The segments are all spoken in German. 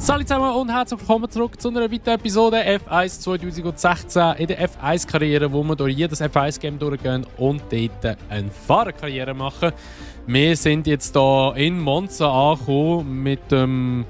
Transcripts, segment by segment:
Salut zusammen und herzlich willkommen zurück zu einer weiteren Episode F1 2016 in der F1-Karriere, wo wir durch jedes F1-Game durchgehen und dort eine Fahrerkarriere machen. Wir sind jetzt hier in Monza angekommen mit dem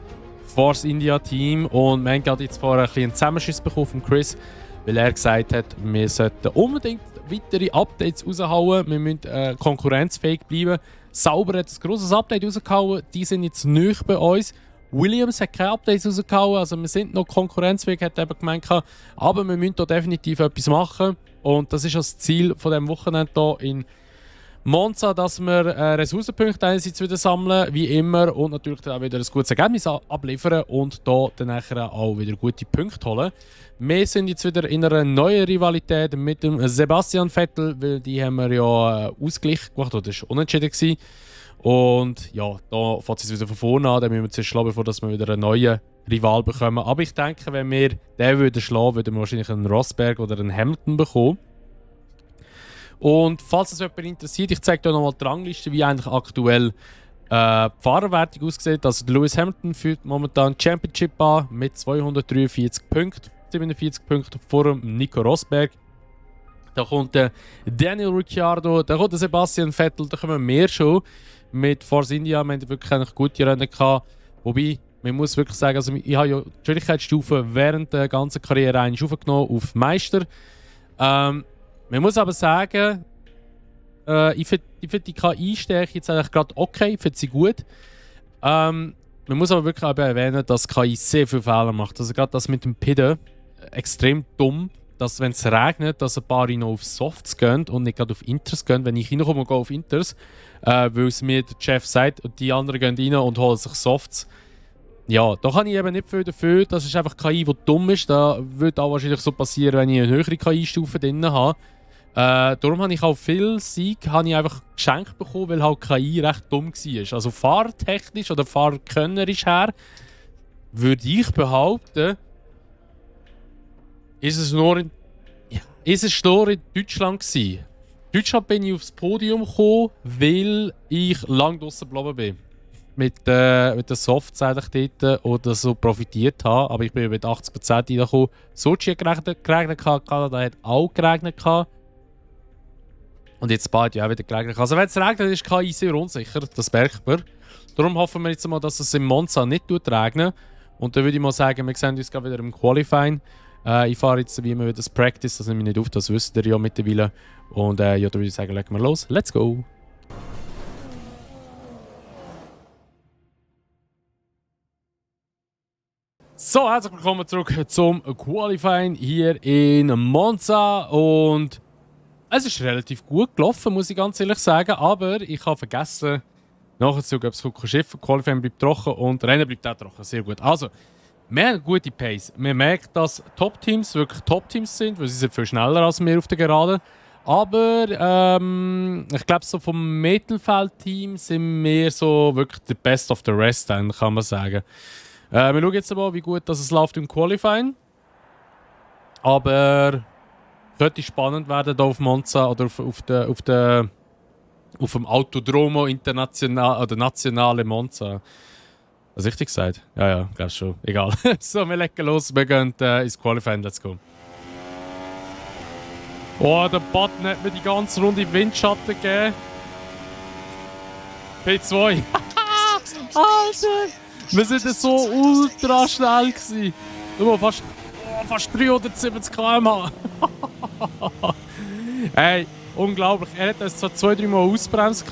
Force India Team und wir haben gerade jetzt vorher einen Zusammenschiss bekommen von Chris, weil er gesagt hat, wir sollten unbedingt weitere Updates raushauen, wir müssen konkurrenzfähig bleiben. Sauber hat ein grosses Update rausgehauen, die sind jetzt nicht bei uns. Williams hat keine Updates rausgehauen, also wir sind noch konkurrenzfähig, hat er eben gemeint, aber wir müssen hier definitiv etwas machen und das ist das Ziel von diesem Wochenende hier in Monza, dass wir Ressourcenpunkte einerseits wieder sammeln, wie immer, und natürlich dann auch wieder ein gutes Ergebnis abliefern und hier dann nachher auch wieder gute Punkte holen. Wir sind jetzt wieder in einer neuen Rivalität mit dem Sebastian Vettel, weil die haben wir ja Ausgleich gemacht, oder das war unentschieden gewesen. Und ja, da fängt es wieder von vorne an, dann müssen wir zuerst schlagen, bevor wir wieder einen neuen Rival bekommen. Aber ich denke, wenn wir den würden schlagen, würden wir wahrscheinlich einen Rosberg oder einen Hamilton bekommen. Und falls es jemand interessiert, ich zeige euch nochmal die Rangliste, wie eigentlich aktuell die Fahrerwertung aussieht. Also Lewis Hamilton führt momentan die Championship an mit 243 Punkten, 47 Punkte vor dem Nico Rosberg. Da kommt der Daniel Ricciardo, da kommt der Sebastian Vettel, da kommen wir schon mit Force India. Wir haben wirklich gute Rennen gehabt. Wobei, man muss wirklich sagen, also ich habe ja die Schwierigkeitsstufe während der ganzen Karriere eigentlich aufgenommen auf Meister. Man muss aber sagen, ich finde die KI-Stärke jetzt eigentlich gerade okay, ich finde sie gut. Man muss aber wirklich auch erwähnen, dass KI sehr viele Fehler macht. Also gerade das mit dem Pidden, extrem dumm, dass wenn es regnet, dass ein paar noch auf Softs gehen und nicht gerade auf Inters gehen. Wenn ich reinkomme und gehe auf Inters, weil es mir der Chef sagt und die anderen gehen rein und holen sich Softs. Ja, da kann ich eben nicht viel dafür. Das ist einfach KI, die dumm ist. Da würde auch wahrscheinlich so passieren, wenn ich eine höhere KI-Stufe drin habe. Darum habe ich auch viel Sieg einfach geschenkt bekommen, weil halt KI recht dumm war. Also fahrtechnisch oder fahrkönnerisch her, würde ich behaupten, ist es nur in Deutschland gewesen. In Deutschland bin ich aufs Podium gekommen, weil ich lang draussen geblieben bin. Mit den Softs eigentlich dort oder so profitiert habe. Aber ich bin mit 80% reingekommen. Sochi hat geregnet, Kanada hat auch geregnet. Und jetzt bald ja auch wieder geregnet. Also wenn es regnet, ist KI sehr unsicher, das merkt man. Darum hoffen wir jetzt mal, dass es in Monza nicht regnet. Und dann würde ich mal sagen, wir sehen uns gerade wieder im Qualifying. Ich fahre jetzt wie immer wieder das Practice, das nehme ich nicht auf, das wisst ihr ja mittlerweile. Und ja, da würde ich sagen, legen wir los. Let's go! So, herzlich willkommen zurück zum Qualifying hier in Monza. Und es ist relativ gut gelaufen, muss ich ganz ehrlich sagen. Aber ich habe vergessen, nachzuschauen, ob es Schiff Qualifying bleibt trocken und Rennen bleibt auch trocken. Sehr gut. Also, wir haben eine gute Pace. Man merkt, dass Top-Teams wirklich Top-Teams sind, weil sie sind viel schneller als wir auf der Geraden. Aber ich glaube, so vom Mittelfeld-Team sind wir so wirklich der Best of the Rest, dann kann man sagen. Wir schauen jetzt mal, wie gut das es läuft im Qualifying. Aber könnte spannend werden hier auf Monza oder auf dem Autodromo International oder Nationale Monza. Was richtig gesagt? Ja, glaube schon. Egal. So, wir legen los. Wir gehen ins Qualifying. Let's go. Oh, der Button hat mir die ganze Runde Windschatten gegeben. P2. Alter! Wir sind so ultra schnell gewesen. Schau mal, fast 370 km/h. Hey, unglaublich. Er hat uns zwar 2-3 Mal ausbremst.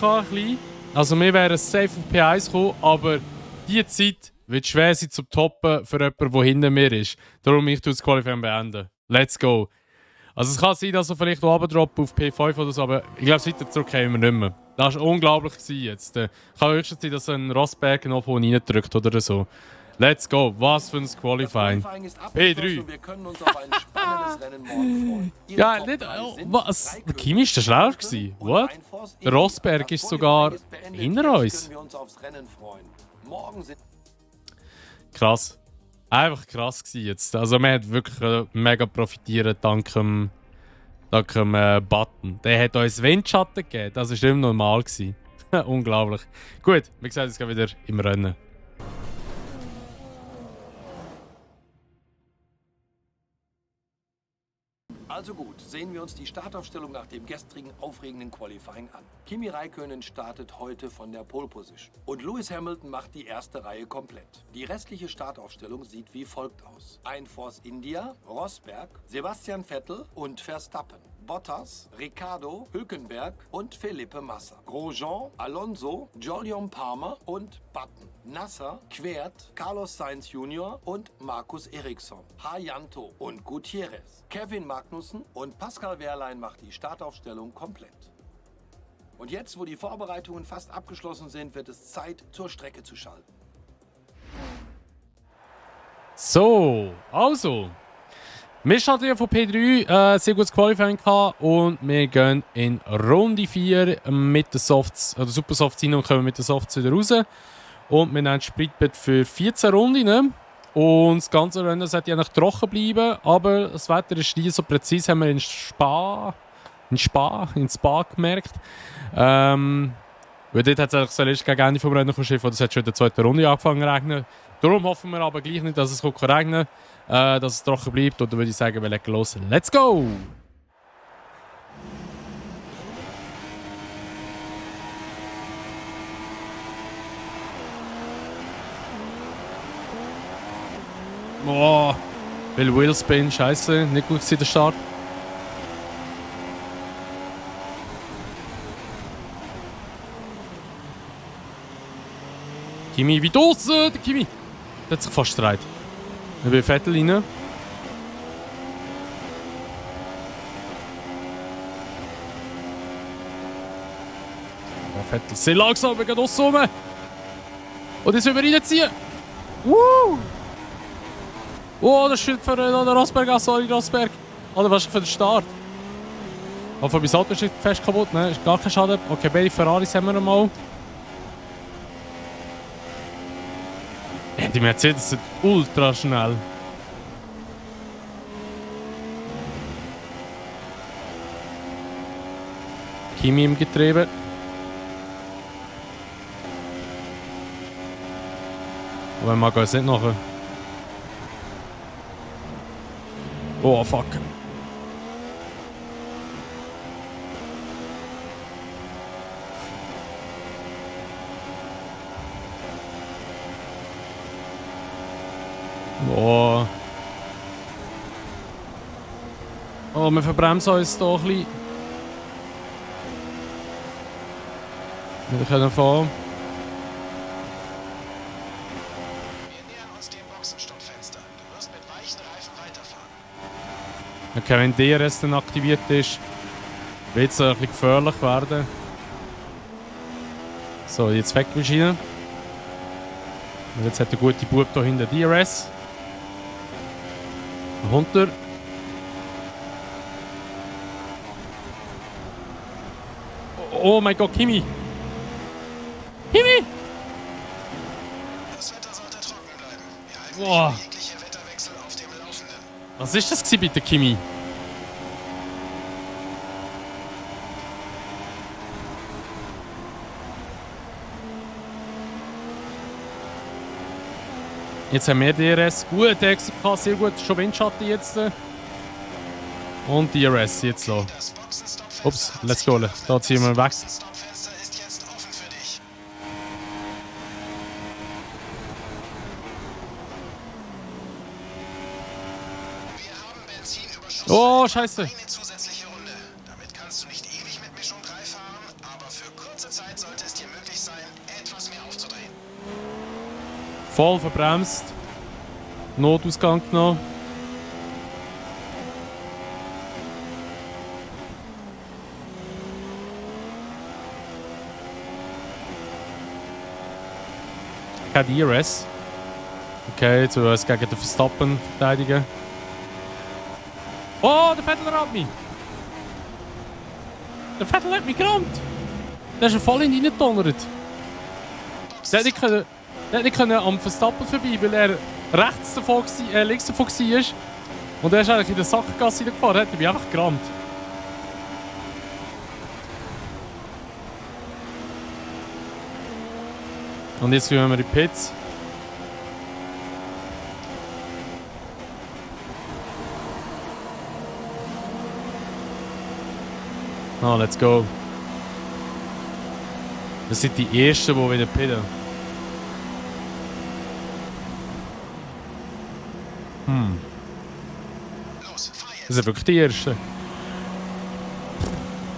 Also wir wären safe auf P1 gekommen, aber diese Zeit wird schwer sein zum Toppen für jemanden, der hinter mir ist. Darum ich das Qualifying beenden. Let's go. Also es kann sein, dass er vielleicht oben droppt auf P5 oder so, aber ich glaube, weiter zurück haben wir nicht mehr. Das war unglaublich jetzt. Kann höchstens sein, dass ein Rosberg noch von reindrückt oder so. Let's go. Was für ein Qualifying. P3. Wir können uns auf ein spannendes Rennen morgen freuen. Ja, nicht... was? Der Kimi war der schneller gewesen. What? Der Rosberg ist sogar hinter uns. Krass. Einfach krass gewesen jetzt. Also man hat wirklich mega profitiert dank dem Button. Der hat uns Windschatten gegeben. Das war nicht normal gewesen. Unglaublich. Gut, wir sehen uns wieder im Rennen. Also gut, sehen wir uns die Startaufstellung nach dem gestrigen aufregenden Qualifying an. Kimi Räikkönen startet heute von der Pole Position. Und Lewis Hamilton macht die erste Reihe komplett. Die restliche Startaufstellung sieht wie folgt aus. Ein Force India, Rosberg, Sebastian Vettel und Verstappen. Bottas, Ricciardo, Hülkenberg und Felipe Massa. Grosjean, Alonso, Jolyon Palmer und Button. Nasser, Quert, Carlos Sainz Jr. und Markus Ericsson. Hayanto und Gutierrez. Kevin Magnussen und Pascal Wehrlein macht die Startaufstellung komplett. Und jetzt, wo die Vorbereitungen fast abgeschlossen sind, wird es Zeit, zur Strecke zu schalten. So, also. Wir hatten ja von P3 sehr gutes Qualifying gehabt und wir gehen in Runde 4 mit den Softs, oder Super Softs rein und kommen mit den Softs wieder raus. Und wir nehmen Spritbett für 14 Runden. Und das ganze Rennen sollte eigentlich trocken bleiben, aber das Wetter ist nie so präzise, haben wir in Spa gemerkt. Weil dort hat es eigentlich zuerst gegen Ende vom Rennen geschiffen, oder es hat schon in der zweiten Runde angefangen zu regnen. Darum hoffen wir aber gleich nicht, dass es regnen kann, dass es trocken bleibt. Und dann würde ich sagen, wir legen los. Let's go! Boah, Will Wheelspin, scheiße, nicht gut gewesen, der Start. Kimi wie draussen, der Kimi! Der hat sich fast gedreht. Dann will Vettel rein. Ja, Vettel sehr langsam, wir gehen draussen rum. Und jetzt will wir reinziehen. Oh, das ist für den Rosberg, sorry Rosberg. Oder was ist für den Start? Aber von meinem Auto ist fest kaputt, ne? Ist gar kein Schaden. Okay, beide Ferraris haben wir mal. Ja, die Mercedes sind ultra schnell. Kimi im Getriebe. Aber man geht es nicht nachher. Oh, fuck. Oh. Oh, wir verbremsen uns hier ein bisschen. Wir können fahren. Wir nähern uns dem Boxenstoppfenster. Du wirst mit weichen Reifen weiterfahren. Okay, wenn DRS dann aktiviert ist, wird es ein bisschen gefährlich werden. So, jetzt weg bist du rein. Und jetzt hat der gute Bub hier hinten DRS. Runter. Oh mein Gott, Kimi! Kimi! Das Wetter sollte trocken bleiben. Wir halten Boah. dich für jegliche Wetterwechsel auf dem Laufenden. Was ist das gewesen, bitte, Kimi? Jetzt haben wir DRS. Gut, XK, sehr gut. Schon Windschatten jetzt. Und DRS jetzt so. Das Boxenstoppfenster Ups, hat let's sich go. geöffnet. Da ziehen wir Das weg. Boxenstoppfenster ist jetzt offen für dich. Wir haben Benzinüberschuss. Oh, scheiße. Eine zusätzliche Runde. Damit kannst du nicht ewig mit Mischung 3 fahren, aber für kurze Zeit sollte es dir möglich sein, etwas mehr aufzudrehen. Voll verbremst. Notausgang genommen. Kein DRS. Okay, jetzt wollen wir uns gegen den Verstappen verteidigen. Oh, der Vettel rammt mich! Der Vettel hat mich gerammt! Der ist voll in ihn reingedonnert. Der hätte nicht am Verstappen vorbei, weil er rechts davon links davon war. Und er ist eigentlich in der Sackgasse gefahren, hätte mich einfach gerammt. Und jetzt gehen wir in die Pits. Ah, let's go. Das sind die Ersten, die wieder pillen. Los, fahr jetzt. Das sind wirklich die Ersten.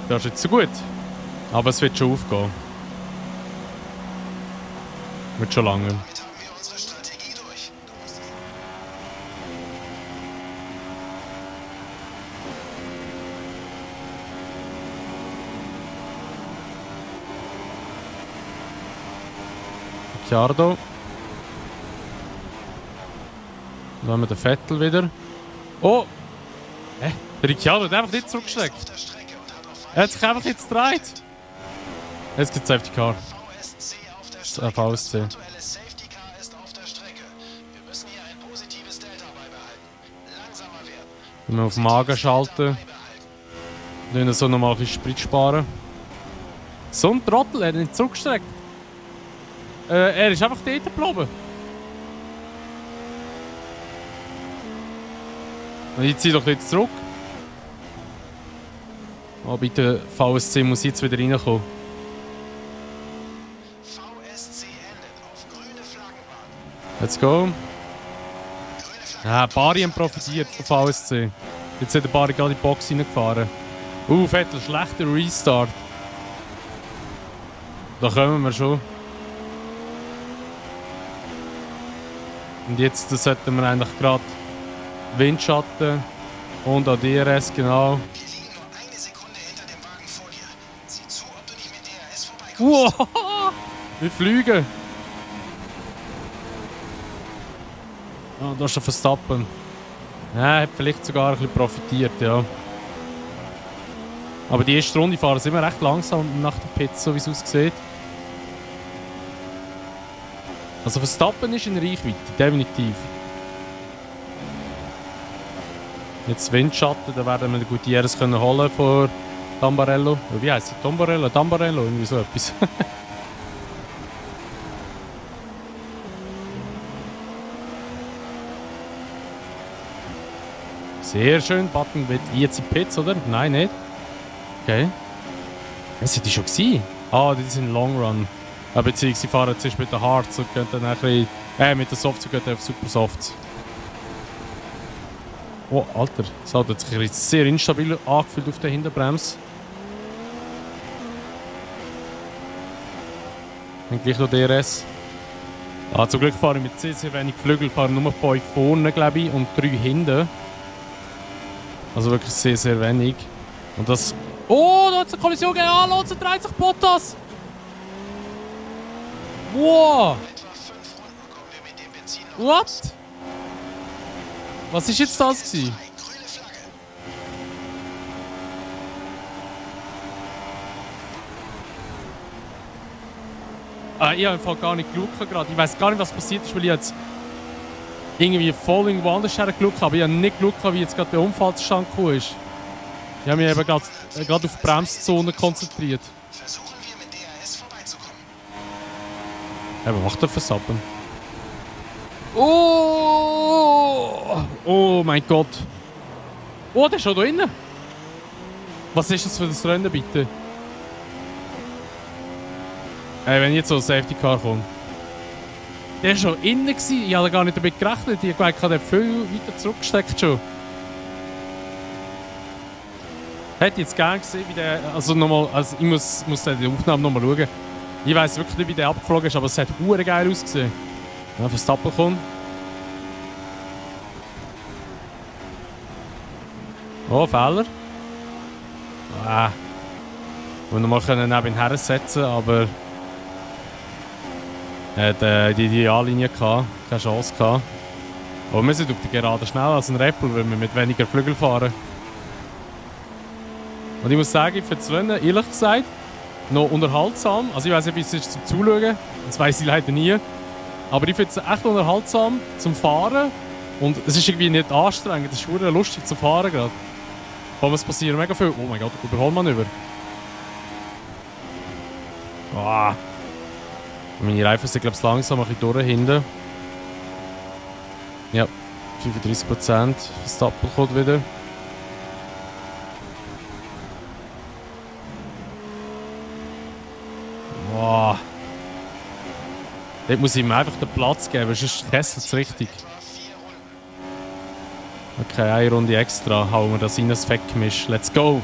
Das ist jetzt so gut. Aber es wird schon aufgehen. Wird schon lange. Damit haben wir unsere Strategie durch. Du musst Ricciardo. Dann haben wir den Vettel wieder. Oh! Der Ricciardo hat einfach nicht zurückgeschreckt. auf der Strecke und hat auf Er hat sich einfach jetzt gedreht. Jetzt gibt es Safety Car. VSC auf der VSC. Strecke. Das virtuelle Safety Car ist auf der Strecke. Wir müssen hier ein positives Delta beibehalten. Langsamer werden. Wenn wir auf Magen schalten, Beibehalten. dann so nochmal ein bisschen Sprit sparen. So ein Trottel, er hat nicht zurückgestreckt. Er ist einfach dort geblieben. Und ich ziehe doch jetzt zurück. Oh, bitte, VSC muss jetzt wieder reinkommen. VSC endet auf grüne Flaggenbahn. Let's go. Grüne Flagge. Ja, Bari haben profitiert von VSC. Jetzt hat der Bari gerade in die Box reingefahren. Vettel, schlechter Restart. Da kommen wir schon. Und jetzt sollten wir eigentlich gerade Windschatten und ADRS, genau. Wir liegen nur eine Sekunde hinter dem Wagen vor dir. Sieh zu, ob du nicht mit DRS vorbeikommst. Wow! Wir fliegen! Oh, da ist schon Verstappen. Ja, hat vielleicht sogar ein bisschen profitiert, ja. Aber die erste Runde fahren sie immer recht langsam nach der Pits, so wie es aussieht. Also Verstappen ist in Reichweite, definitiv. Jetzt Windschatten, da werden wir Gutierrez können holen vor Tamburello. Wie heisst es? Tamburello? Irgendwie so etwas. Sehr schön, Button wird jetzt in Pits, oder? Nein, nicht. Okay. Was sind die schon gewesen? Ah, die sind Long Run. Beziehungsweise sie fahren zuerst mit den Hards und gehen dann ein bisschen, mit den Softs und gehen dann auf Super Softs. Oh, Alter, das hat sich jetzt sehr instabil angefühlt auf der Hinterbremse. Und gleich noch DRS. Ah, zum Glück fahre ich mit sehr, sehr wenig Flügel, fahre nur 5 vorne, glaube ich, und 3 hinten. Also wirklich sehr, sehr wenig. Und das... Oh, da hat es eine Kollision gegeben. Ah, Alonso dreht sich Bottas. Wow. Etwa 5 Runden kommen wir mit dem Benzin noch What? raus. Was ist jetzt das gewesen? Grüne Flagge. Ich habe einfach gar nicht geschaut gerade. Ich weiß gar nicht, was passiert ist, weil ich jetzt irgendwie voll irgendwo anders hergeschaut habe. Aber ich habe nicht geschaut, wie jetzt gerade der Unfallsstand gekommen ist. Ich habe mich eben gerade auf die Bremszone konzentriert. Versuchen wir mit DRS vorbeizukommen. Was macht der Versappen? Oh! Oh mein Gott! Oh, der ist schon da drinnen! Was ist das für das Rennen, bitte? Wenn jetzt so ein Safety Car kommt. Der war schon innen gewesen. Ich habe gar nicht damit gerechnet. Ich habe gedacht, der viel weiter zurückgesteckt schon. Hätte ich jetzt gerne gesehen, wie der. Also nochmal, also ich muss die Aufnahme nochmal schauen. Ich weiss wirklich nicht, wie der abgeflogen ist, aber es hat hure geil ausgesehen. Ja, Verstappen kommt. Oh, Fehler. Ah. Wir noch mal nebenher setzen, aber er hat die Ideallinie gehabt, keine Chance gehabt. Aber wir sind auf der Gerade schneller als ein Red Bull, weil wir mit weniger Flügel fahren. Und ich muss sagen, für das Rennen, ehrlich gesagt, noch unterhaltsam. Also ich weiß nicht, wie es ist zum Zuschauen, das weiss ich leider nie. Aber ich finde es echt unterhaltsam zum Fahren. Und es ist irgendwie nicht anstrengend, es ist wirklich lustig zum Fahren gerade. Aber es passiert mega viel. Oh mein Gott, Überholmanöver. Ah. Meine Reifen sind, glaube ich, langsam ein bisschen durch hinten. Ja, 35%. Verstappen kommt wieder. Oh. Dort muss ich ihm einfach den Platz geben, sonst kesselt es richtig. Okay, eine Runde extra. Hauen wir das in das Fettgemisch. Let's go!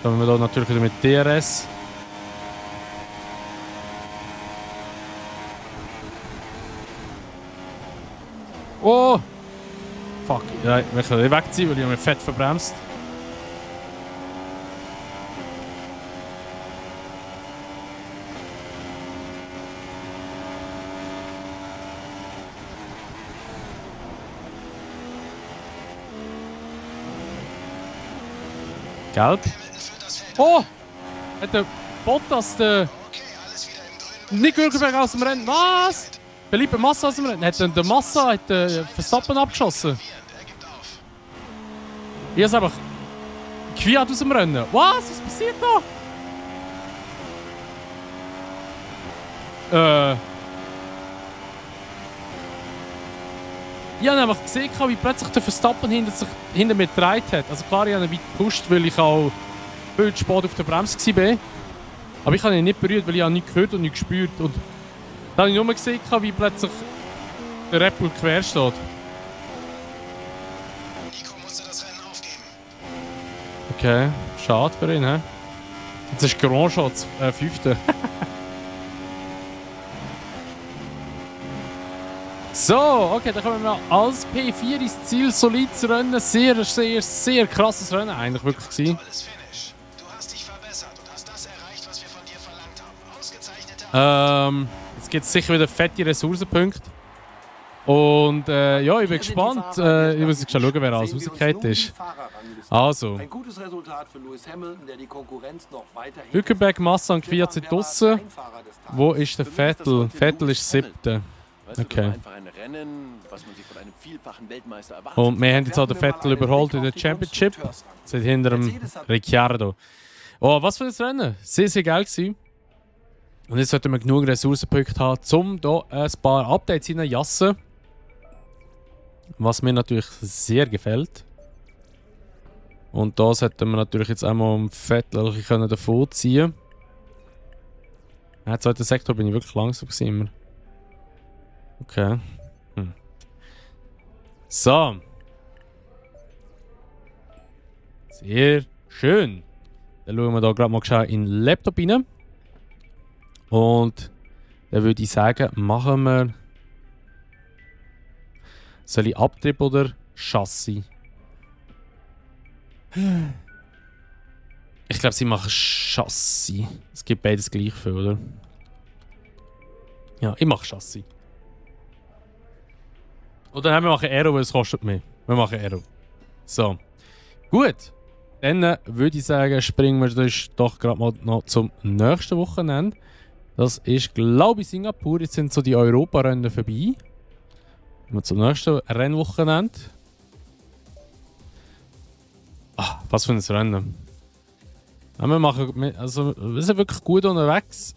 Dann haben wir hier natürlich wieder mit DRS. Oh! Fuck, ja, ich kann nicht wegziehen, weil ich mich fett verbremst. Gelb. Oh! Hat der Bottas den Nick Hülkenberg aus dem Rennen. Was? Felipe Massa aus dem Rennen. Hat der Massa den Verstappen abgeschossen? Ich habe einfach Kwiat aus dem Rennen. Was? Was passiert da? Ich habe einfach gesehen, wie plötzlich der Verstappen hinter mir gedreht hat. Also klar, ich habe ihn weit gepusht, weil ich auch viel zu spät auf der Bremse war. Aber ich habe ihn nicht berührt, weil ich nichts gehört und nichts gespürt. Und dann habe ich nur gesehen, wie plötzlich der Red Bull quer steht. Nico musste das Rennen aufgeben. Okay, schade für ihn, hä? Jetzt ist Grandchamp 5. So, okay, dann kommen wir als P4 ins Ziel. Solides Rennen, sehr krasses Rennen eigentlich wirklich gewesen. Tolles Finish. Du hast dich verbessert und hast das erreicht, was wir von dir verlangt haben. Ausgezeichnete Jetzt gibt es sicher wieder fette Ressourcenpunkte. Und ja, ich bin gespannt. Ich muss schon schauen, wer alles rausgekehrt ist. Also, Ein gutes Resultat für Lewis Hamilton, der die Konkurrenz noch weiter Hülkenberg, Massa und Kvyat sind draussen. Wo ist der Vettel? Vettel ist 7. Okay. Und wir haben jetzt auch den Vettel überholt in der Championship. Seit hinter dem Ricciardo. Oh, was für ein Rennen! Sehr, sehr geil gewesen. Und jetzt sollten wir genug Ressourcenpunkte haben, um hier ein paar Updates hineinjassen. Was mir natürlich sehr gefällt. Und da sollten wir natürlich jetzt einmal um Vettel ein bisschen davon ziehen. Ja, zweiter Sektor bin ich wirklich langsam gewesen immer. Okay. So. Sehr schön. Dann schauen wir da gerade mal in den Laptop rein. Und dann würde ich sagen, machen wir. Soll ich Abtrieb oder Chassis? Ich glaube, sie machen Chassis. Es gibt beides gleich viel, oder? Ja, ich mache Chassis. Oder wir machen Aero, weil es kostet mehr. Wir machen Aero. So. Gut. Dann würde ich sagen, springen wir doch gerade mal noch zum nächsten Wochenende. Das ist, glaube ich, Singapur. Jetzt sind so die Europarennen vorbei. Wir zum nächsten Rennwochenende. Ah, was für ein Rennen. Ja, wir sind wirklich gut unterwegs.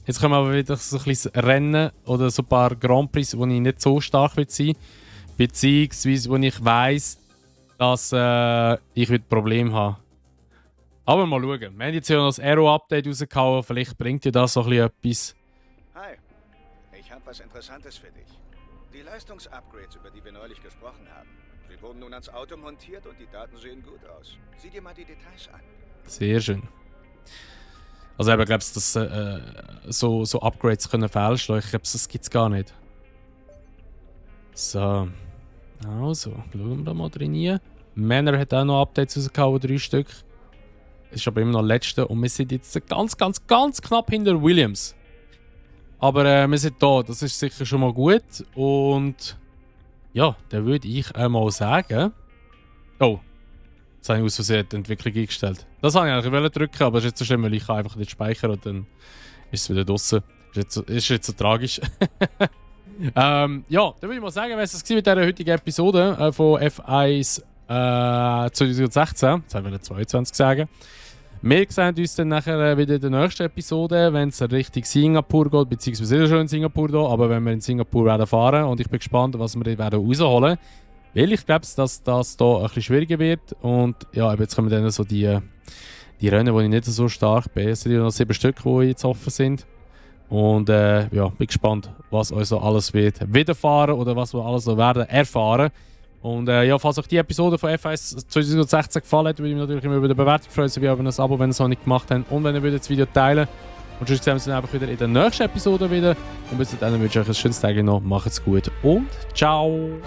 Jetzt kommen aber wieder so ein bisschen Rennen oder so ein paar Grand Prix, wo ich nicht so stark sein will. Beziehungsweise, wo ich weiss, dass ich ein Problem habe. Aber mal schauen. Wir haben jetzt ja noch das Aero-Update rausgehauen. Vielleicht bringt dir das so ein bisschen etwas. Hi, ich habe was Interessantes für dich. Die Leistungsupgrades, über die wir neulich gesprochen haben. Sie wurden nun ans Auto montiert und die Daten sehen gut aus. Sieh dir mal die Details an. Sehr schön. Also ich glaube, dass so Upgrades können fehlschlagen. Ich glaube, das gibt es gar nicht. So. Also, schauen wir da mal drin. Männer hat auch noch Updates rausgehauen, 3 Stück. Es ist aber immer noch letzte und wir sind jetzt ganz knapp hinter Williams. Aber wir sind da, das ist sicher schon mal gut. Und ja, dann würde ich einmal sagen. Oh, jetzt habe ich aus Versehen die Entwicklung eingestellt. Das wollte ich eigentlich drücken, aber es ist jetzt so schlimm, weil ich kann einfach nicht speichern und dann ist es wieder draußen. Ist jetzt so tragisch. Ja, dann würde ich mal sagen, was es mit dieser heutigen Episode von F1 2016. Jetzt haben wir 22 sagen. Wir sehen uns dann nachher wieder in der nächsten Episode, wenn es Richtung Singapur geht, beziehungsweise sehr schön in Singapur hier, aber wenn wir in Singapur werden fahren und ich bin gespannt, was wir dort rausholen werden. Weil ich glaube, dass das hier ein bisschen schwieriger wird und ja, jetzt kommen dann so die die Rennen, wo ich nicht so stark bin. Es sind ja noch 7 Stück, die jetzt offen sind. Und ja, bin gespannt, was euch so alles wird widerfahren oder was wir alles so werden erfahren. Und ja, falls euch die Episode von F1 2016 gefallen hat, würde ich mich natürlich immer über die Bewertung freuen, sowie über ein Abo, wenn ihr es noch nicht gemacht habt. Und wenn ihr das Video teilen. Und sonst sehen wir uns dann einfach wieder in der nächsten Episode wieder. Und bis dahin wünsche ich euch ein schönes Tag noch. Macht's gut und ciao!